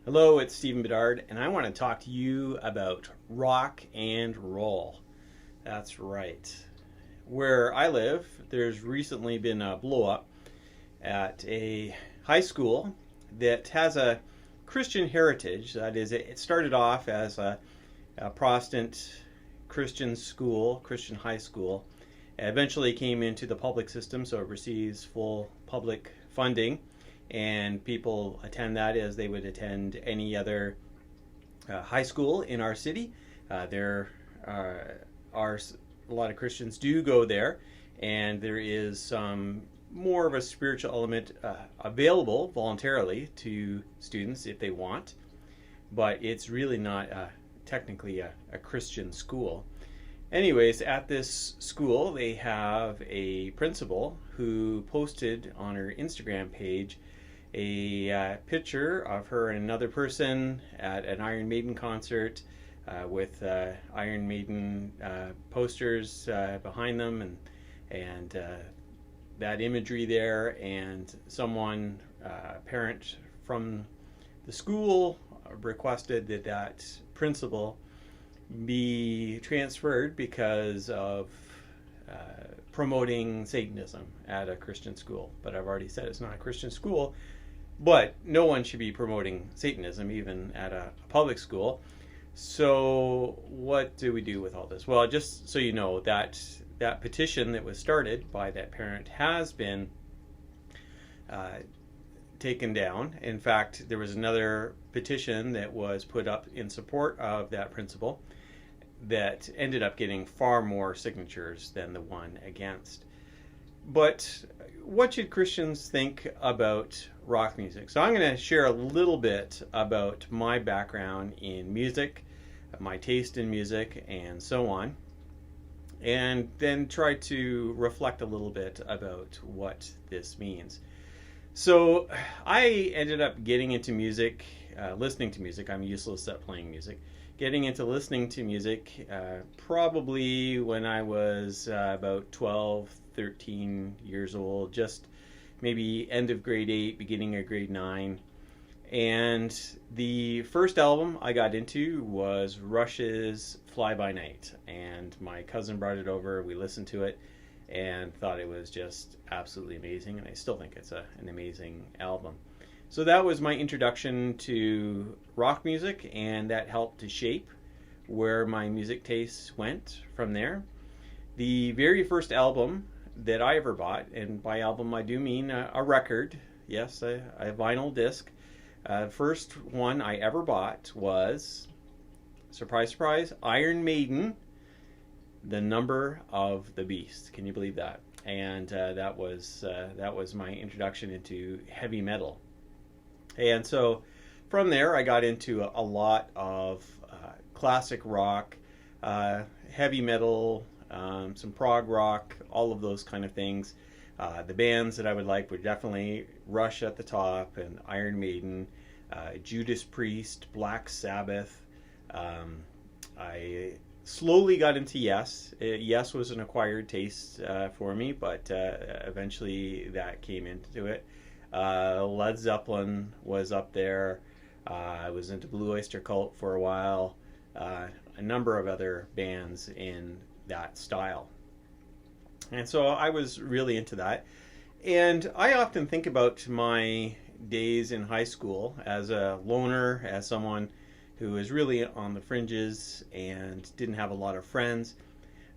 Hello, it's Stephen Bedard, and I want to talk to you about rock and roll. That's right. Where I live, there's recently been a blow up at a high school that has a Christian heritage. That is, it started off as a Protestant Christian school, Christian high school. It eventually came into the public system, so it receives full public funding, and people attend that as they would attend any other high school in our city. There are a lot of Christians do go there, and there is some more of a spiritual element available voluntarily to students if they want, but it's really not technically a Christian school. Anyways, at this school, they have a principal who posted on her Instagram page a picture of her and another person at an Iron Maiden concert with Iron Maiden posters behind them, and that imagery there, and someone, parent from the school, requested that principal be transferred because of promoting Satanism at a Christian school. But I've already said it's not a Christian school, but no one should be promoting Satanism even at a public school. So what do we do with all this? Well, just so you know, that petition that was started by that parent has been taken down. In fact, there was another petition that was put up in support of that principle that ended up getting far more signatures than the one against. But what should Christians think about rock music? So I'm going to share a little bit about my background in music, my taste in music, and so on, and then try to reflect a little bit about what this means. So I ended up getting into music, listening to music. I'm useless at playing music. Getting into listening to music probably when I was about 12, 13 years old, just maybe end of grade 8, beginning of grade 9. And the first album I got into was Rush's Fly By Night. And my cousin brought it over, we listened to it, and thought it was just absolutely amazing. And I still think it's an amazing album. So that was my introduction to rock music, and that helped to shape where my music tastes went from there. The very first album that I ever bought, and by album I do mean a record, yes, a vinyl disc. First one I ever bought was, surprise, surprise, Iron Maiden, The Number of the Beast. Can you believe that? And that was my introduction into heavy metal. And so from there I got into a lot of classic rock, heavy metal, some prog rock, all of those kind of things. The bands that I would like were definitely Rush at the top, and Iron Maiden, Judas Priest, Black Sabbath. I slowly got into Yes. Yes was an acquired taste for me, but eventually that came into it. Led Zeppelin was up there. I was into Blue Oyster Cult for a while. A number of other bands in that style. And so I was really into that. And I often think about my days in high school as a loner, as someone who was really on the fringes and didn't have a lot of friends,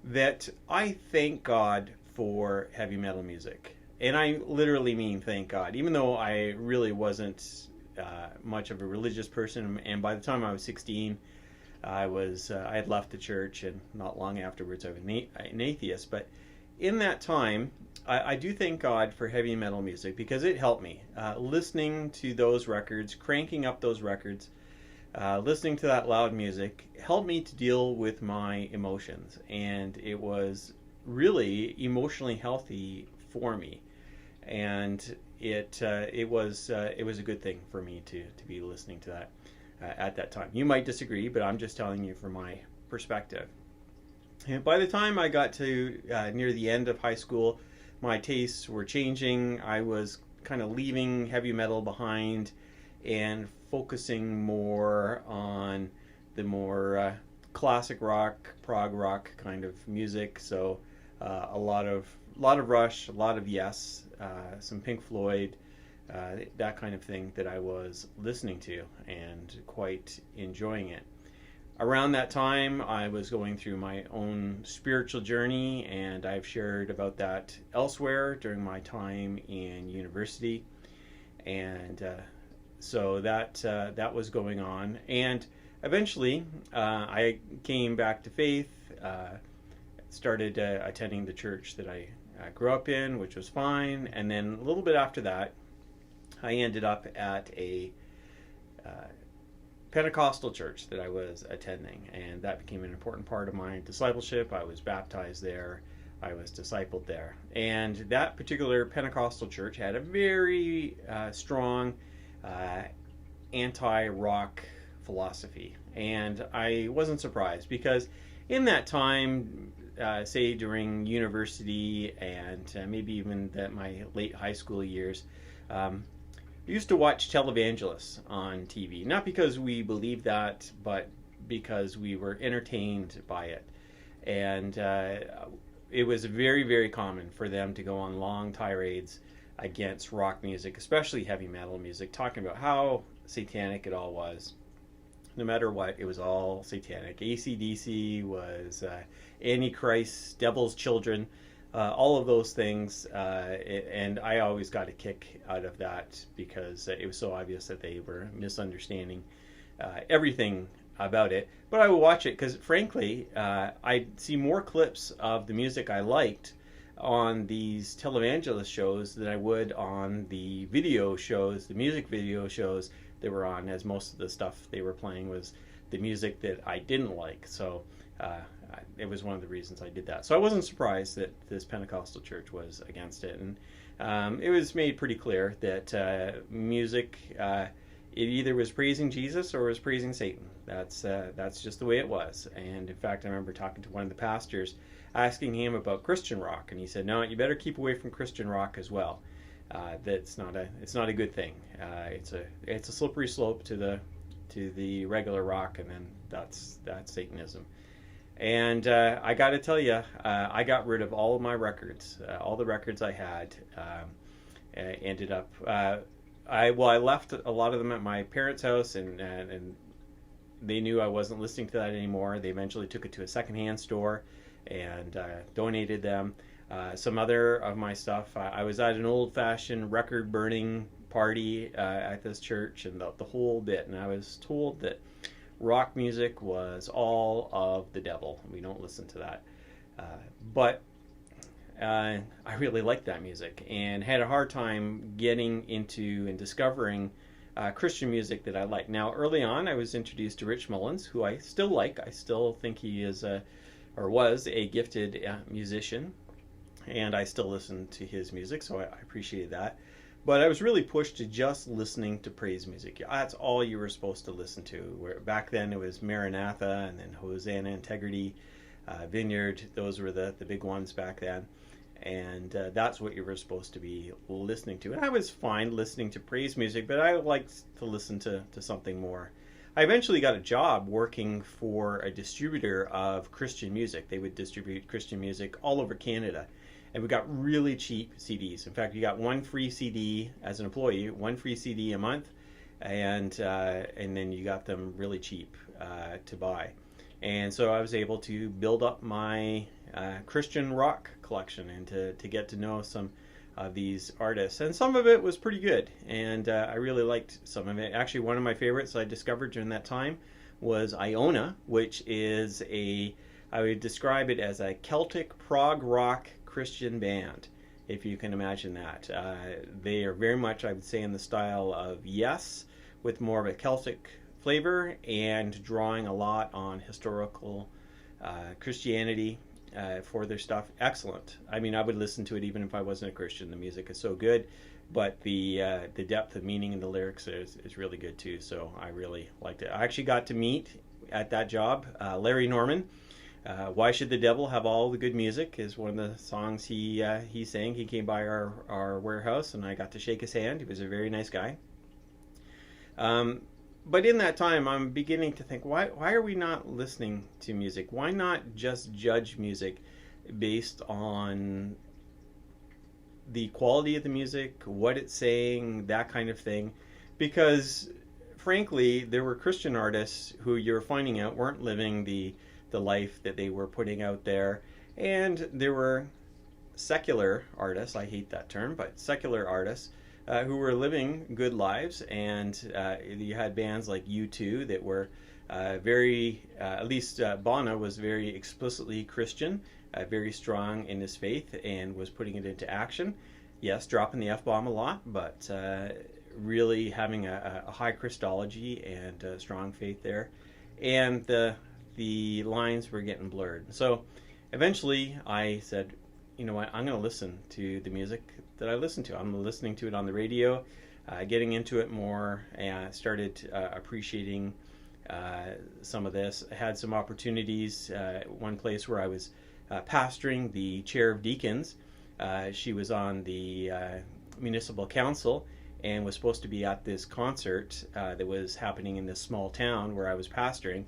that I thank God for heavy metal music. And I literally mean thank God, even though I really wasn't much of a religious person. And by the time I was 16, I had left the church, and not long afterwards I was an atheist. But in that time, I do thank God for heavy metal music, because it helped me. Listening to those records, cranking up those records, listening to that loud music helped me to deal with my emotions, and it was really emotionally healthy for me. And it was a good thing for me to be listening to that at that time. You might disagree, but I'm just telling you from my perspective. And by the time I got to near the end of high school, my tastes were changing. I was kind of leaving heavy metal behind and focusing more on the more classic rock, prog rock kind of music. So a lot of Rush, a lot of Yes, some Pink Floyd, that kind of thing that I was listening to and quite enjoying it. Around that time, I was going through my own spiritual journey, and I've shared about that elsewhere during my time in university. And so that was going on. And eventually, I came back to faith, started attending the church that I grew up in, which was fine. And then a little bit after that, I ended up at a Pentecostal church that I was attending, and that became an important part of my discipleship. I was baptized there, I was discipled there, and that particular Pentecostal church had a very strong anti-rock philosophy, and I wasn't surprised because in that time, say during university and maybe even my late high school years, we used to watch Televangelists on TV, not because we believed that, but because we were entertained by it. And it was very, very common for them to go on long tirades against rock music, especially heavy metal music, talking about how satanic it all was. No matter what, it was all satanic. AC/DC was Antichrist, Devil's Children, all of those things, and I always got a kick out of that because it was so obvious that they were misunderstanding everything about it. But I would watch it because, frankly, I'd see more clips of the music I liked on these televangelist shows than I would on the video shows, the music video shows they were on, as most of the stuff they were playing was the music that I didn't like. So it was one of the reasons I did that. So I wasn't surprised that this Pentecostal church was against it. And it was made pretty clear that music, it either was praising Jesus or was praising Satan. That's just the way it was. And in fact, I remember talking to one of the pastors, asking him about Christian rock, and he said, "No, you better keep away from Christian rock as well. It's not a good thing. It's a slippery slope to the regular rock, and then that's Satanism." And I got to tell you, I got rid of all of my records. All the records I had ended up. I left a lot of them at my parents' house, and they knew I wasn't listening to that anymore. They eventually took it to a secondhand store and donated them. Some other of my stuff, I was at an old-fashioned record burning party at this church, and the whole bit. And I was told that rock music was all of the devil. We don't listen to that. But I really liked that music and had a hard time getting into and discovering Christian music that I like. Now, early on, I was introduced to Rich Mullins, who I still like. I still think he is was a gifted musician, and I still listen to his music, so I appreciate that. But I was really pushed to just listening to praise music. That's all you were supposed to listen to. Where back then it was Maranatha, and then Hosanna, Integrity, Vineyard. Those were the big ones back then. And that's what you were supposed to be listening to. And I was fine listening to praise music, but I liked to listen to something more. I eventually got a job working for a distributor of Christian music. They would distribute Christian music all over Canada. And we got really cheap CDs. In fact, you got one free CD as an employee, one free CD a month, and then you got them really cheap to buy. And so I was able to build up my Christian rock collection and to get to know some of these artists. And some of it was pretty good, and I really liked some of it. Actually, one of my favorites I discovered during that time was Iona, which is I would describe it as a Celtic prog rock Christian band, if you can imagine that. They are very much, I would say, in the style of Yes, with more of a Celtic flavor and drawing a lot on historical Christianity for their stuff. Excellent. I mean, I would listen to it even if I wasn't a Christian. The music is so good, but the depth of meaning in the lyrics is really good too, so I really liked it. I actually got to meet at that job Larry Norman. Why Should the Devil Have All the Good Music is one of the songs he sang. He came by our warehouse, and I got to shake his hand. He was a very nice guy. but in that time, I'm beginning to think, why are we not listening to music? Why not just judge music based on the quality of the music, what it's saying, that kind of thing? Because frankly, there were Christian artists who you're finding out weren't living the life that they were putting out there, and there were secular artists, I hate that term, but secular artists who were living good lives, and you had bands like U2 that were at least Bono was very explicitly Christian, very strong in his faith, and was putting it into action. Yes, dropping the F-bomb a lot, but really having a high Christology and strong faith there. And the lines were getting blurred. So eventually I said, you know what, I'm going to listen to the music that I listen to. I'm listening to it on the radio, getting into it more, and started appreciating some of this. I had some opportunities. One place where I was pastoring the chair of deacons. She was on the municipal council and was supposed to be at this concert that was happening in this small town where I was pastoring.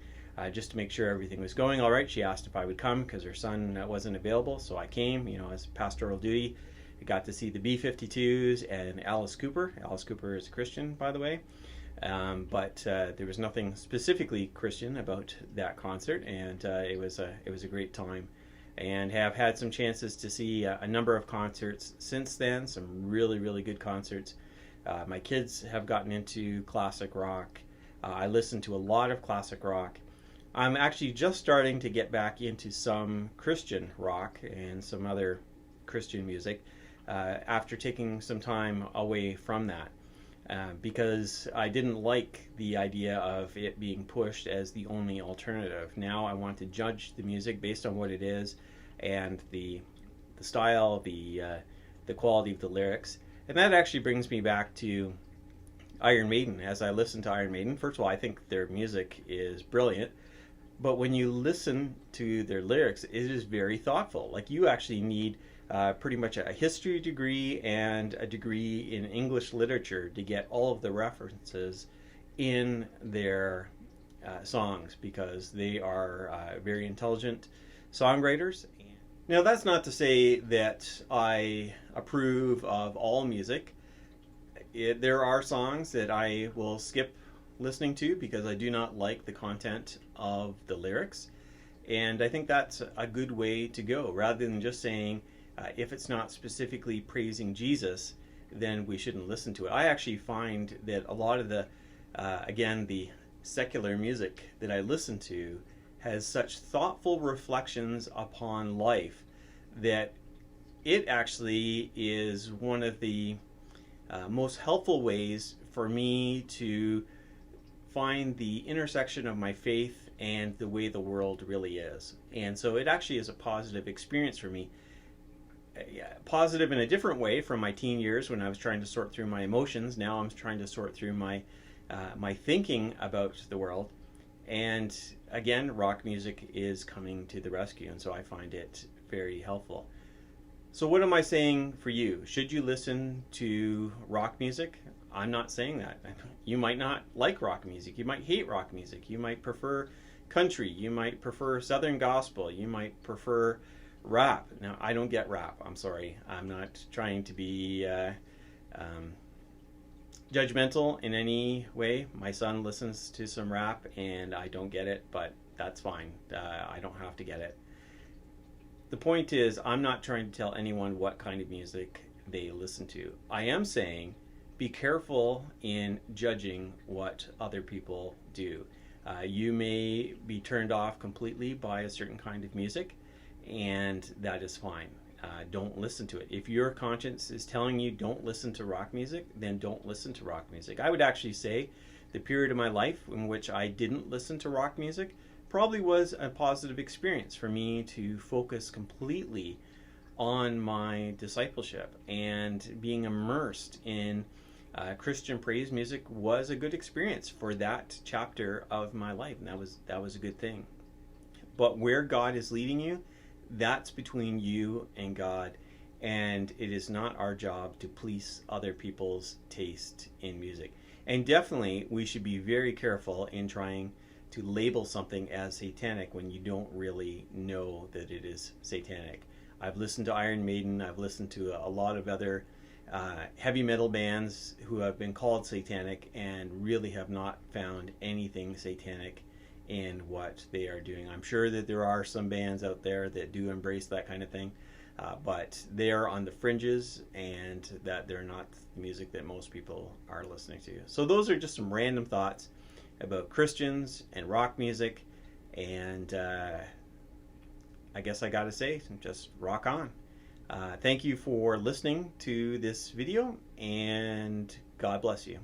Just to make sure everything was going all right, she asked if I would come because her son wasn't available. So I came, as pastoral duty. I got to see the B-52s and Alice Cooper. Alice Cooper is a Christian, by the way. But there was nothing specifically Christian about that concert, and it was a great time. And have had some chances to see a number of concerts since then. Some really, really good concerts. My kids have gotten into classic rock. I listen to a lot of classic rock. I'm actually just starting to get back into some Christian rock and some other Christian music after taking some time away from that because I didn't like the idea of it being pushed as the only alternative. Now I want to judge the music based on what it is and the style, the quality of the lyrics. And that actually brings me back to Iron Maiden. As I listen to Iron Maiden, first of all, I think their music is brilliant. But when you listen to their lyrics, it is very thoughtful. Like, you actually need pretty much a history degree and a degree in English literature to get all of the references in their songs, because they are very intelligent songwriters. Now, that's not to say that I approve of all music. There are songs that I will skip listening to because I do not like the content of the lyrics, and I think that's a good way to go, rather than just saying if it's not specifically praising Jesus, then we shouldn't listen to it. I actually find that a lot of the secular music that I listen to has such thoughtful reflections upon life that it actually is one of the most helpful ways for me to find the intersection of my faith and the way the world really is. And so it actually is a positive experience for me. Positive in a different way from my teen years when I was trying to sort through my emotions. Now I'm trying to sort through my thinking about the world. And again, rock music is coming to the rescue, and so I find it very helpful. So what am I saying for you? Should you listen to rock music? I'm not saying that. You might not like rock music. You might hate rock music. You might prefer country. You might prefer Southern gospel. You might prefer rap. Now, I don't get rap. I'm sorry. I'm not trying to be judgmental in any way. My son listens to some rap, and I don't get it, but that's fine. I don't have to get it. The point is, I'm not trying to tell anyone what kind of music they listen to. I am saying, be careful in judging what other people do. You may be turned off completely by a certain kind of music, and that is fine. Don't listen to it. If your conscience is telling you don't listen to rock music, then don't listen to rock music. I would actually say the period of my life in which I didn't listen to rock music probably was a positive experience for me to focus completely on my discipleship, and being immersed in Christian praise music was a good experience for that chapter of my life, and that was a good thing. But where God is leading you, that's between you and God, and it is not our job to police other people's taste in music. And definitely, we should be very careful in trying to label something as satanic when you don't really know that it is satanic. I've listened to Iron Maiden, I've listened to a lot of other heavy metal bands who have been called satanic and really have not found anything satanic in what they are doing. I'm sure that there are some bands out there that do embrace that kind of thing, but they are on the fringes, and that they're not the music that most people are listening to. So those are just some random thoughts about Christians and rock music, and I guess I gotta say, just rock on. Thank you for listening to this video, and God bless you.